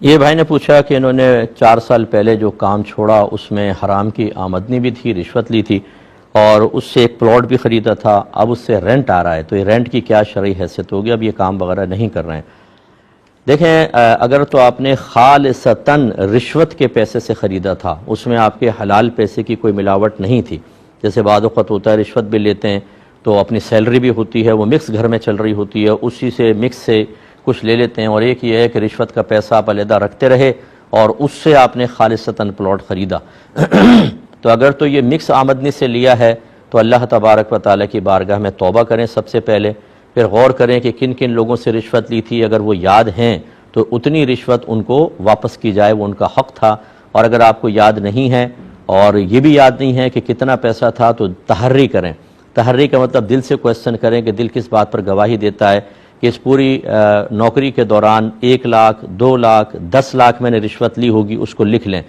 یہ بھائی نے پوچھا کہ انہوں نے 4 سال پہلے جو کام چھوڑا اس میں حرام کی آمدنی بھی تھی، رشوت لی تھی اور اس سے ایک پلاٹ بھی خریدا تھا، اب اس سے رینٹ آ رہا ہے، تو یہ رینٹ کی کیا شرعی حیثیت ہوگی؟ اب یہ کام وغیرہ نہیں کر رہے ہیں۔ دیکھیں، اگر تو آپ نے خالصتاً رشوت کے پیسے سے خریدا تھا، اس میں آپ کے حلال پیسے کی کوئی ملاوٹ نہیں تھی، جیسے بعض اوقات ہوتا ہے رشوت بھی لیتے ہیں تو اپنی سیلری بھی ہوتی ہے، وہ مکس گھر میں چل رہی ہوتی ہے، اسی سے مکس سے کچھ لے لیتے ہیں، اور ایک یہ ہے کہ رشوت کا پیسہ آپ علیحدہ رکھتے رہے اور اس سے آپ نے خالصتاً پلاٹ خریدا تو اگر تو یہ مکس آمدنی سے لیا ہے تو اللہ تبارک و تعالیٰ کی بارگاہ میں توبہ کریں سب سے پہلے، پھر غور کریں کہ کن کن لوگوں سے رشوت لی تھی، اگر وہ یاد ہیں تو اتنی رشوت ان کو واپس کی جائے، وہ ان کا حق تھا، اور اگر آپ کو یاد نہیں ہے اور یہ بھی یاد نہیں ہے کہ کتنا پیسہ تھا تو تحری کریں۔ تحری کا مطلب دل سے کویسچن کریں کہ دل کس بات پر گواہی دیتا ہے کہ اس پوری نوکری کے دوران 1 لاکھ 2 لاکھ 10 لاکھ میں نے رشوت لی ہوگی، اس کو لکھ لیں،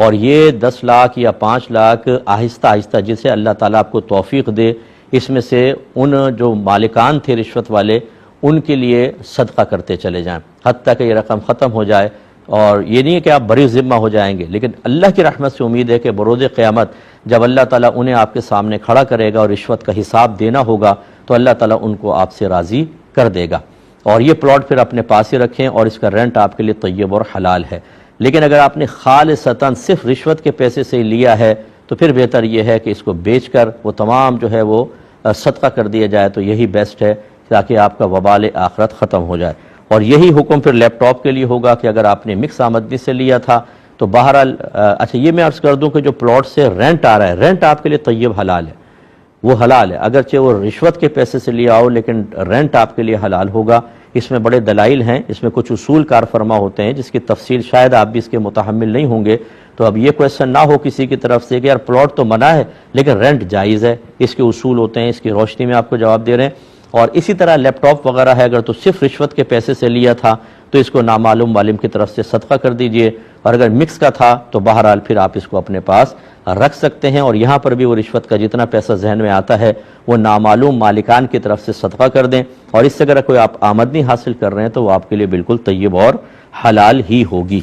اور یہ 10 لاکھ یا 5 لاکھ آہستہ آہستہ جسے اللہ تعالیٰ آپ کو توفیق دے، اس میں سے ان جو مالکان تھے رشوت والے ان کے لیے صدقہ کرتے چلے جائیں حتیٰ کہ یہ رقم ختم ہو جائے۔ اور یہ نہیں ہے کہ آپ بری ذمہ ہو جائیں گے، لیکن اللہ کی رحمت سے امید ہے کہ بروز قیامت جب اللہ تعالیٰ انہیں آپ کے سامنے کھڑا کرے گا اور رشوت کا حساب دینا ہوگا تو اللہ تعالیٰ ان کو آپ سے راضی کر دے گا، اور یہ پلاٹ پھر اپنے پاس ہی رکھیں اور اس کا رینٹ آپ کے لیے طیب اور حلال ہے۔ لیکن اگر آپ نے خالصتاً صرف رشوت کے پیسے سے لیا ہے تو پھر بہتر یہ ہے کہ اس کو بیچ کر وہ تمام جو ہے وہ صدقہ کر دیا جائے، تو یہی بیسٹ ہے تاکہ آپ کا وبال آخرت ختم ہو جائے۔ اور یہی حکم پھر لیپ ٹاپ کے لیے ہوگا کہ اگر آپ نے مکس آمدنی سے لیا تھا تو بہرحال اچھا یہ میں عرض کر دوں کہ جو پلاٹ سے رینٹ آ رہا ہے، رینٹ آپ کے لیے طیب حلال ہے، وہ حلال ہے، اگرچہ وہ رشوت کے پیسے سے لیا ہو لیکن رینٹ آپ کے لیے حلال ہوگا۔ اس میں بڑے دلائل ہیں، اس میں کچھ اصول کار فرما ہوتے ہیں جس کی تفصیل شاید آپ بھی اس کے متحمل نہیں ہوں گے، تو اب یہ کویسچن نہ ہو کسی کی طرف سے کہ یار پلاٹ تو منع ہے لیکن رینٹ جائز ہے، اس کے اصول ہوتے ہیں، اس کی روشنی میں آپ کو جواب دے رہے ہیں۔ اور اسی طرح لیپ ٹاپ وغیرہ ہے، اگر تو صرف رشوت کے پیسے سے لیا تھا تو اس کو نامعلوم عالم کی طرف سے صدقہ کر دیجئے، اور اگر مکس کا تھا تو بہرحال پھر آپ اس کو اپنے پاس رکھ سکتے ہیں، اور یہاں پر بھی وہ رشوت کا جتنا پیسہ ذہن میں آتا ہے وہ نامعلوم مالکان کی طرف سے صدقہ کر دیں، اور اس سے اگر کوئی آپ آمدنی حاصل کر رہے ہیں تو وہ آپ کے لیے بالکل طیب اور حلال ہی ہوگی۔